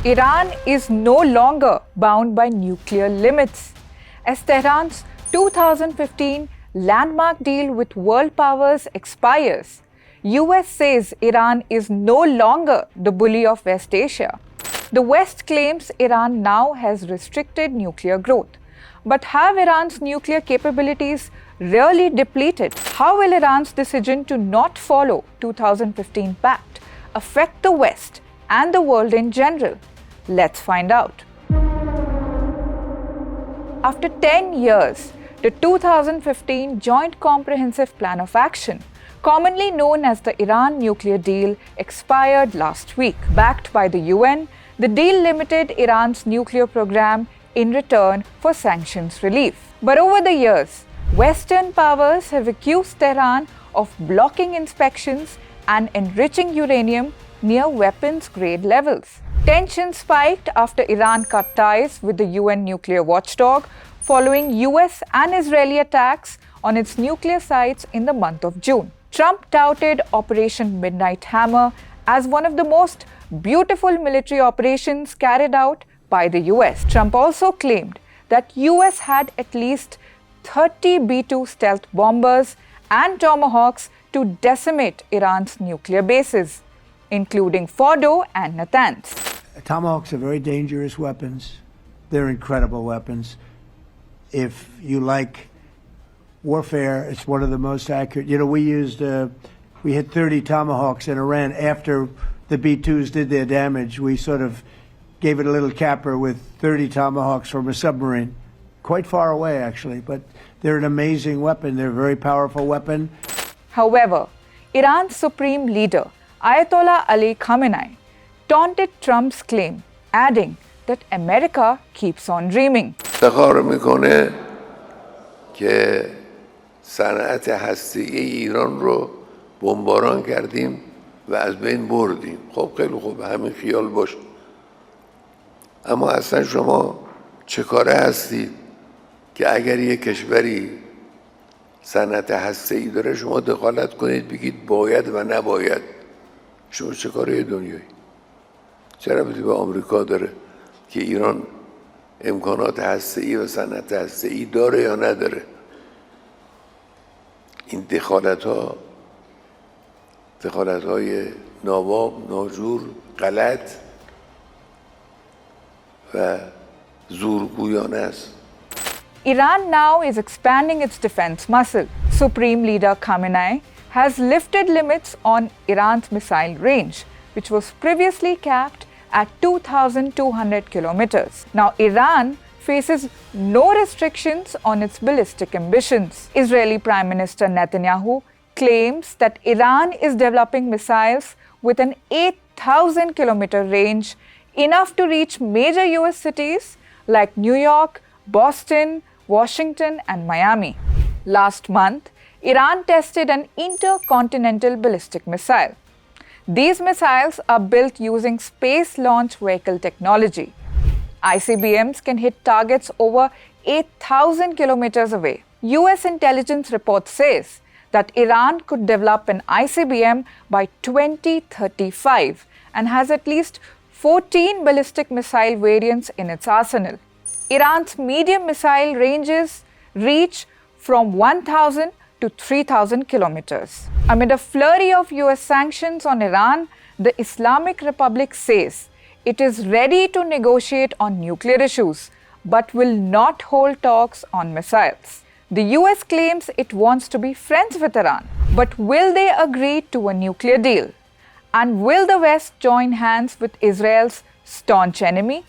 Iran is no longer bound by nuclear limits. As Tehran's 2015 landmark deal with world powers expires, US says Iran is no longer the bully of West Asia. The West claims Iran now has restricted nuclear growth. But have Iran's nuclear capabilities really depleted? How will Iran's decision to not follow 2015 pact affect the West and the world in general? Let's find out. After 10 years, the 2015 Joint Comprehensive Plan of Action, commonly known as the Iran nuclear deal, expired last week. Backed by the UN, the deal limited Iran's nuclear program in return for sanctions relief. But over the years, Western powers have accused Tehran of blocking inspections and enriching uranium near weapons-grade levels. Tensions spiked after Iran cut ties with the UN nuclear watchdog following US and Israeli attacks on its nuclear sites in the month of June. Trump touted Operation Midnight Hammer as one of the most beautiful military operations carried out by the US. Trump also claimed that US had at least 30 B-2 stealth bombers and Tomahawks to decimate Iran's nuclear bases, including Fordo and Natanz. Tomahawks are very dangerous weapons. They're incredible weapons. If you like warfare, it's one of the most accurate. You know, we hit 30 Tomahawks in Iran after the B-2s did their damage. We sort of gave it a little capper with 30 Tomahawks from a submarine, quite far away actually, but they're an amazing weapon. They're a very powerful weapon. However, Iran's supreme leader, Ayatollah Khamenei, taunted Trump's claim, adding that America keeps on dreaming. افتخار میکنه که صنعت هسته‌ای ایران رو بمباران کردیم و از بین بردیم. خب خیلی خوب، همین خیال باشه. اما اصلا شما چه کاره هستید که اگر یک کشوری صنعت هسته‌ای داره شما دخالت کنید بگید باید و نباید؟ شما چه کاره دنیایی؟ چه ربطی به آمریکا داره که ایران امکانات هسته‌ای و صنعت هسته‌ای داره یا نداره؟ این دخالت‌های ناواب، ناجور، غلط و زورگویانه است. Iran now is expanding its defense muscle. Supreme Leader Khamenei has lifted limits on Iran's missile range, which was previously capped at 2,200 kilometers. Now, Iran faces no restrictions on its ballistic ambitions. Israeli Prime Minister Netanyahu claims that Iran is developing missiles with an 8,000 kilometer range, enough to reach major US cities like New York, Boston, Washington, and Miami. Last month, Iran tested an intercontinental ballistic missile. These missiles are built using space launch vehicle technology. ICBMs can hit targets over 8,000 kilometers away. US intelligence report says that Iran could develop an ICBM by 2035 and has at least 14 ballistic missile variants in its arsenal. Iran's medium missile ranges reach from 1,000 to 3,000 kilometers. Amid a flurry of US sanctions on Iran, the Islamic Republic says it is ready to negotiate on nuclear issues, but will not hold talks on missiles. The US claims it wants to be friends with Iran, but will they agree to a nuclear deal? And will the West join hands with Israel's staunch enemy?